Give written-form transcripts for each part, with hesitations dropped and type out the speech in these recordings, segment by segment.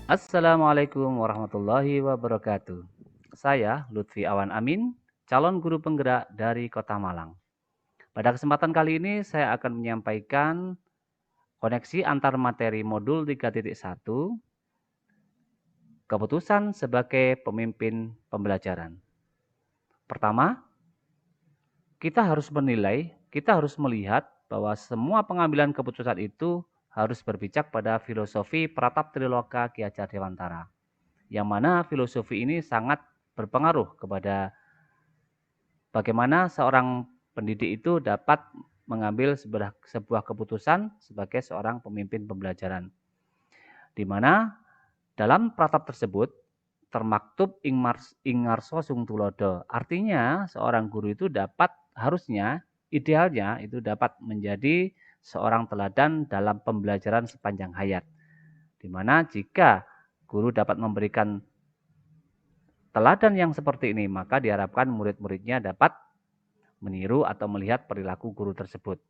Assalamualaikum warahmatullahi wabarakatuh. Saya Lutfi Awan Amin, calon guru penggerak dari Kota Malang. Pada kesempatan kali ini saya akan menyampaikan koneksi antar materi modul 3.1, keputusan sebagai pemimpin pembelajaran. Pertama, kita harus menilai, kita harus melihat bahwa semua pengambilan keputusan itu harus berpijak pada filosofi Pratap Triloka Ki Hajar Dewantara, yang mana filosofi ini sangat berpengaruh kepada bagaimana seorang pendidik itu dapat mengambil sebuah keputusan sebagai seorang pemimpin pembelajaran. Di mana dalam pratap tersebut termaktub ingarso sung tulodo. Artinya seorang guru itu harusnya idealnya itu dapat menjadi seorang teladan dalam pembelajaran sepanjang hayat. Di mana jika guru dapat memberikan teladan yang seperti ini, maka diharapkan murid-muridnya dapat meniru atau melihat perilaku guru tersebut.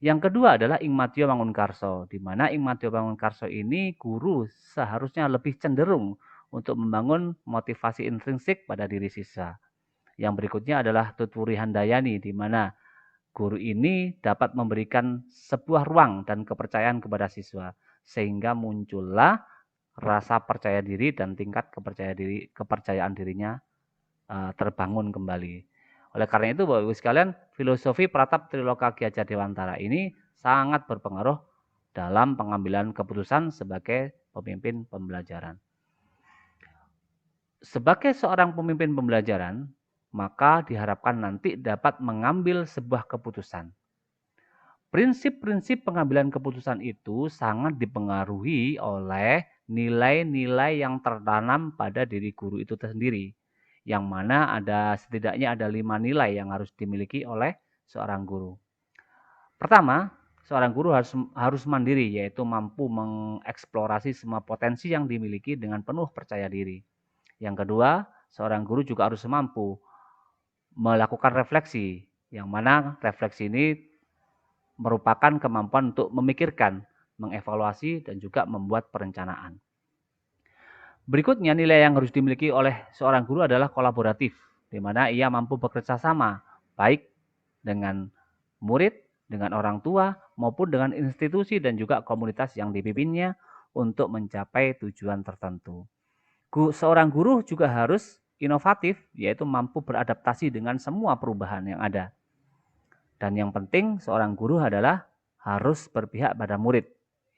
Yang kedua adalah Ingmatio Mangunkarso, di mana Ingmatio Mangunkarso ini guru seharusnya lebih cenderung untuk membangun motivasi intrinsik pada diri siswa. Yang berikutnya adalah Tutwuri Handayani, di mana guru ini dapat memberikan sebuah ruang dan kepercayaan kepada siswa, sehingga muncullah rasa percaya diri dan tingkat kepercayaan dirinya terbangun kembali. Oleh karena itu, Bapak Ibu sekalian, filosofi Pratap Triloka Ki Hajar Dewantara ini sangat berpengaruh dalam pengambilan keputusan sebagai pemimpin pembelajaran. Sebagai seorang pemimpin pembelajaran, maka diharapkan nanti dapat mengambil sebuah keputusan. Prinsip-prinsip pengambilan keputusan itu sangat dipengaruhi oleh nilai-nilai yang tertanam pada diri guru itu sendiri, yang mana setidaknya ada 5 nilai yang harus dimiliki oleh seorang guru. Pertama, seorang guru harus mandiri, yaitu mampu mengeksplorasi semua potensi yang dimiliki dengan penuh percaya diri. Yang kedua, seorang guru juga harus mampu melakukan refleksi, yang mana refleksi ini merupakan kemampuan untuk memikirkan, mengevaluasi, dan juga membuat perencanaan. Berikutnya, nilai yang harus dimiliki oleh seorang guru adalah kolaboratif, di mana ia mampu bekerja sama, baik dengan murid, dengan orang tua, maupun dengan institusi dan juga komunitas yang dipimpinnya untuk mencapai tujuan tertentu. Seorang guru juga harus inovatif, yaitu mampu beradaptasi dengan semua perubahan yang ada. Dan yang penting seorang guru adalah harus berpihak pada murid,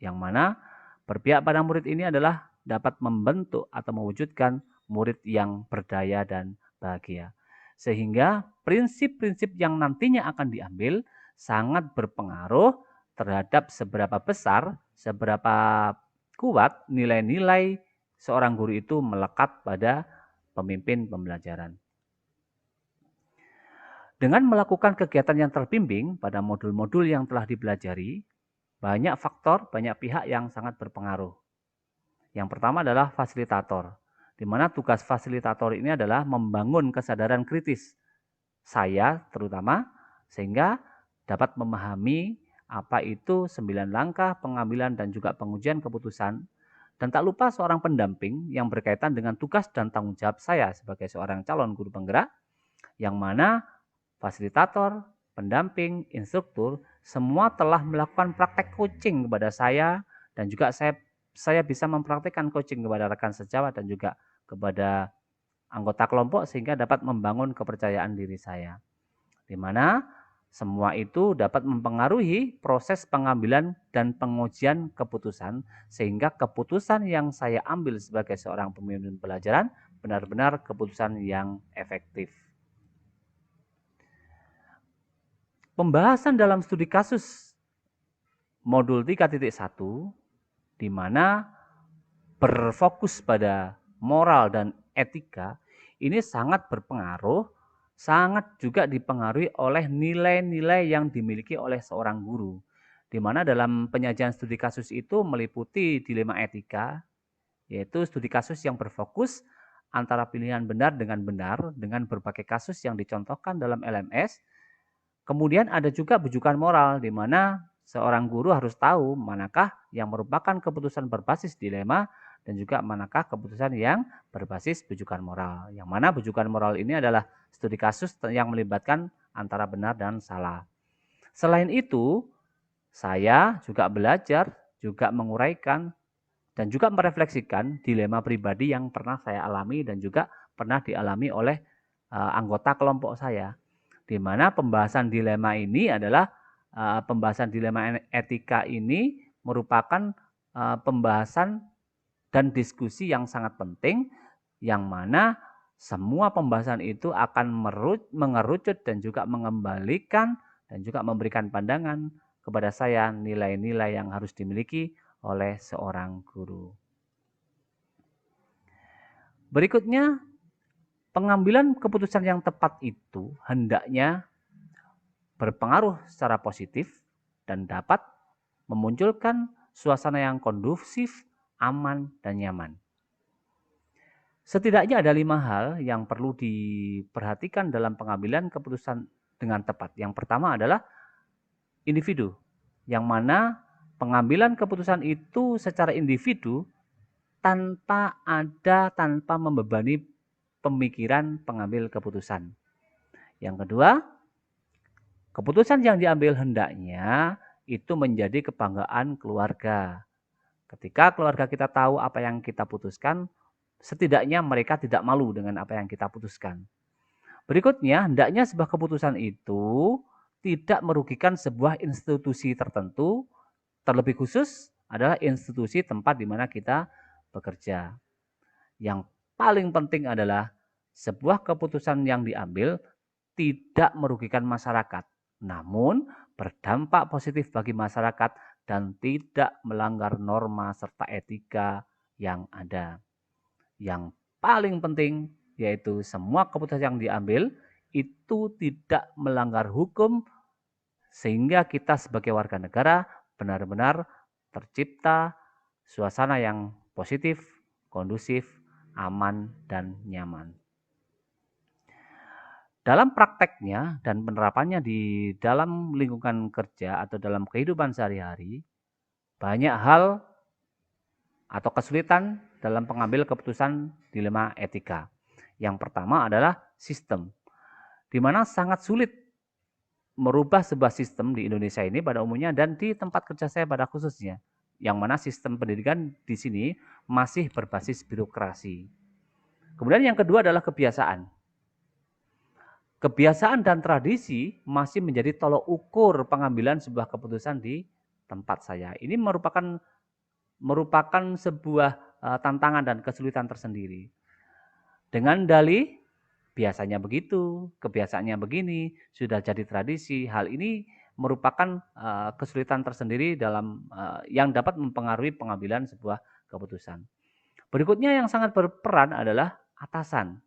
yang mana berpihak pada murid ini adalah dapat membentuk atau mewujudkan murid yang berdaya dan bahagia. Sehingga prinsip-prinsip yang nantinya akan diambil sangat berpengaruh terhadap seberapa besar, seberapa kuat nilai-nilai seorang guru itu melekat pada pemimpin pembelajaran. Dengan melakukan kegiatan yang terbimbing pada modul-modul yang telah dipelajari, banyak faktor, banyak pihak yang sangat berpengaruh. Yang pertama adalah fasilitator, di mana tugas fasilitator ini adalah membangun kesadaran kritis saya terutama, sehingga dapat memahami apa itu 9 langkah pengambilan dan juga pengujian keputusan, dan tak lupa seorang pendamping yang berkaitan dengan tugas dan tanggung jawab saya sebagai seorang calon guru penggerak, yang mana fasilitator, pendamping, instruktur, semua telah melakukan praktek coaching kepada saya, dan juga saya bisa mempraktikkan coaching kepada rekan sejawat dan juga kepada anggota kelompok sehingga dapat membangun kepercayaan diri saya. Di mana semua itu dapat mempengaruhi proses pengambilan dan pengujian keputusan, sehingga keputusan yang saya ambil sebagai seorang pemimpin pelajaran benar-benar keputusan yang efektif. Pembahasan dalam studi kasus modul 3.1 di mana berfokus pada moral dan etika ini sangat berpengaruh, sangat juga dipengaruhi oleh nilai-nilai yang dimiliki oleh seorang guru. Di mana dalam penyajian studi kasus itu meliputi dilema etika, yaitu studi kasus yang berfokus antara pilihan benar dengan berbagai kasus yang dicontohkan dalam LMS. Kemudian ada juga bujukan moral, di mana seorang guru harus tahu manakah yang merupakan keputusan berbasis dilema dan juga manakah keputusan yang berbasis bujukan moral. Yang mana bujukan moral ini adalah studi kasus yang melibatkan antara benar dan salah. Selain itu, saya juga belajar, juga menguraikan, dan juga merefleksikan dilema pribadi yang pernah saya alami dan juga pernah dialami oleh anggota kelompok saya. Di mana pembahasan dilema ini adalah pembahasan dilema etika ini merupakan pembahasan dan diskusi yang sangat penting, yang mana semua pembahasan itu akan mengerucut dan juga mengembalikan dan juga memberikan pandangan kepada saya nilai-nilai yang harus dimiliki oleh seorang guru. Berikutnya, pengambilan keputusan yang tepat itu hendaknya berpengaruh secara positif dan dapat memunculkan suasana yang kondusif, aman, dan nyaman. Setidaknya ada 5 hal yang perlu diperhatikan dalam pengambilan keputusan dengan tepat. Yang pertama adalah individu, yang mana pengambilan keputusan itu secara individu tanpa membebani pemikiran pengambil keputusan. Yang kedua, keputusan yang diambil hendaknya itu menjadi kebanggaan keluarga. Ketika keluarga kita tahu apa yang kita putuskan, setidaknya mereka tidak malu dengan apa yang kita putuskan. Berikutnya, hendaknya sebuah keputusan itu tidak merugikan sebuah institusi tertentu, terlebih khusus adalah institusi tempat di mana kita bekerja. Yang paling penting adalah sebuah keputusan yang diambil tidak merugikan masyarakat, namun berdampak positif bagi masyarakat dan tidak melanggar norma serta etika yang ada. Yang paling penting yaitu semua keputusan yang diambil itu tidak melanggar hukum, sehingga kita sebagai warga negara benar-benar tercipta suasana yang positif, kondusif, aman, dan nyaman. Dalam prakteknya dan penerapannya di dalam lingkungan kerja atau dalam kehidupan sehari-hari, banyak hal atau kesulitan dalam pengambil keputusan dilema etika. Yang pertama adalah sistem, di mana sangat sulit merubah sebuah sistem di Indonesia ini pada umumnya dan di tempat kerja saya pada khususnya, yang mana sistem pendidikan di sini masih berbasis birokrasi. Kemudian yang kedua adalah kebiasaan. Kebiasaan dan tradisi masih menjadi tolok ukur pengambilan sebuah keputusan di tempat saya. Ini merupakan sebuah tantangan dan kesulitan tersendiri. Dengan dalih biasanya begitu, kebiasaannya begini, sudah jadi tradisi. Hal ini merupakan kesulitan tersendiri dalam yang dapat mempengaruhi pengambilan sebuah keputusan. Berikutnya yang sangat berperan adalah atasan,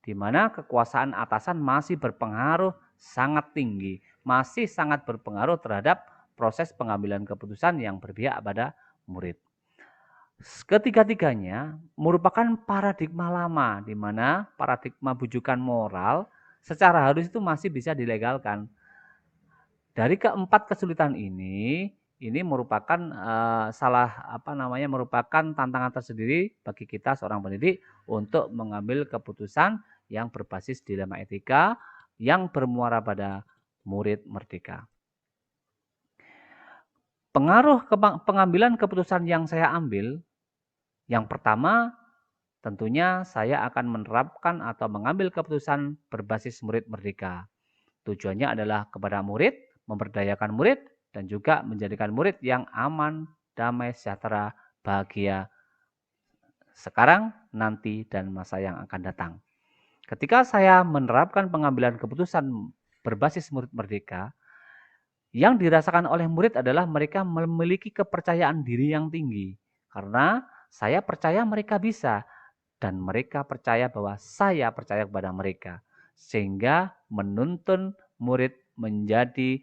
di mana kekuasaan atasan masih berpengaruh sangat tinggi, masih sangat berpengaruh terhadap proses pengambilan keputusan yang berpihak pada murid. Ketiga-tiganya merupakan paradigma lama, di mana paradigma bujukan moral secara halus itu masih bisa dilegalkan. Dari keempat kesulitan ini merupakan merupakan tantangan tersendiri bagi kita seorang pendidik untuk mengambil keputusan yang berbasis dilema etika yang bermuara pada murid merdeka. Pengaruh pengambilan keputusan yang saya ambil, yang pertama tentunya saya akan menerapkan atau mengambil keputusan berbasis murid merdeka. Tujuannya adalah kepada murid, memberdayakan murid, dan juga menjadikan murid yang aman, damai, sejahtera, bahagia sekarang, nanti, dan masa yang akan datang. Ketika saya menerapkan pengambilan keputusan berbasis murid merdeka, yang dirasakan oleh murid adalah mereka memiliki kepercayaan diri yang tinggi. Karena saya percaya mereka bisa, dan mereka percaya bahwa saya percaya kepada mereka. Sehingga menuntun murid menjadi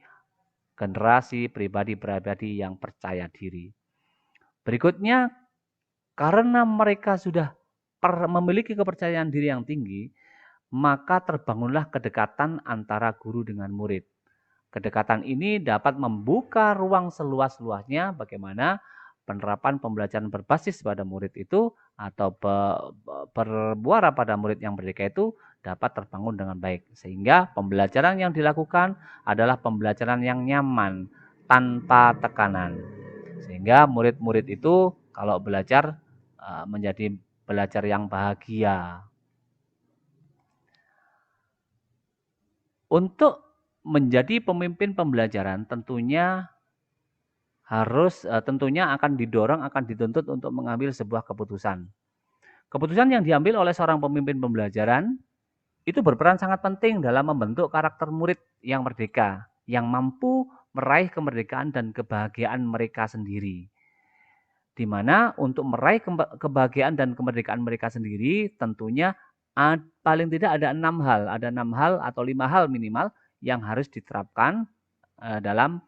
generasi pribadi-pribadi yang percaya diri. Berikutnya, karena mereka sudah memiliki kepercayaan diri yang tinggi, maka terbangunlah kedekatan antara guru dengan murid. Kedekatan ini dapat membuka ruang seluas-luasnya bagaimana penerapan pembelajaran berbasis pada murid itu atau bermuara pada murid yang merdeka itu dapat terbangun dengan baik. Sehingga pembelajaran yang dilakukan adalah pembelajaran yang nyaman, tanpa tekanan. Sehingga murid-murid itu kalau belajar menjadi belajar yang bahagia. Untuk menjadi pemimpin pembelajaran tentunya akan didorong, akan dituntut untuk mengambil sebuah keputusan. Keputusan yang diambil oleh seorang pemimpin pembelajaran itu berperan sangat penting dalam membentuk karakter murid yang merdeka, yang mampu meraih kemerdekaan dan kebahagiaan mereka sendiri. Di mana untuk meraih kebahagiaan dan kemerdekaan mereka sendiri tentunya paling tidak ada 6 hal atau 5 hal minimal yang harus diterapkan dalam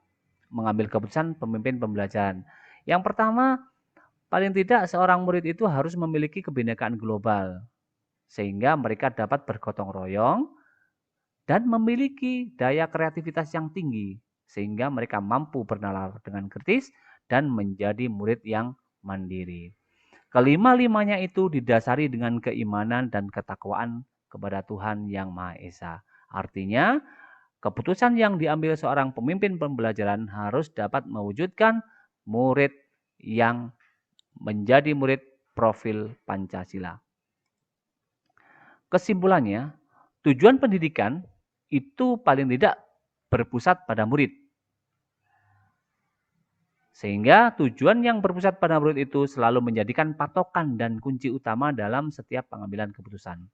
mengambil keputusan pemimpin pembelajaran. Yang pertama, paling tidak seorang murid itu harus memiliki kebinekaan global sehingga mereka dapat bergotong royong dan memiliki daya kreativitas yang tinggi sehingga mereka mampu bernalar dengan kritis dan menjadi murid yang mandiri. Kelima-limanya itu didasari dengan keimanan dan ketakwaan kepada Tuhan Yang Maha Esa. Artinya, keputusan yang diambil seorang pemimpin pembelajaran harus dapat mewujudkan murid yang menjadi murid profil Pancasila. Kesimpulannya, tujuan pendidikan itu paling tidak berpusat pada murid. Sehingga tujuan yang berpusat pada murid itu selalu menjadikan patokan dan kunci utama dalam setiap pengambilan keputusan.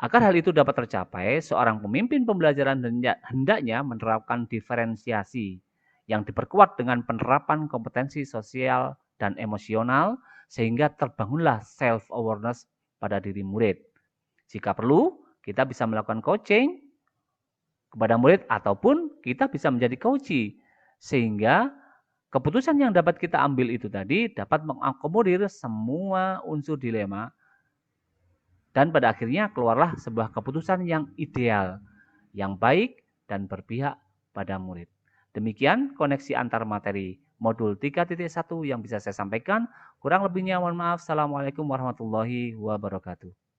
Agar hal itu dapat tercapai, seorang pemimpin pembelajaran hendaknya menerapkan diferensiasi yang diperkuat dengan penerapan kompetensi sosial dan emosional sehingga terbangunlah self-awareness pada diri murid. Jika perlu, kita bisa melakukan coaching kepada murid ataupun kita bisa menjadi coachee sehingga keputusan yang dapat kita ambil itu tadi dapat mengakomodir semua unsur dilema dan pada akhirnya keluarlah sebuah keputusan yang ideal, yang baik dan berpihak pada murid. Demikian koneksi antar materi modul 3.1 yang bisa saya sampaikan. Kurang lebihnya mohon maaf. Assalamualaikum warahmatullahi wabarakatuh.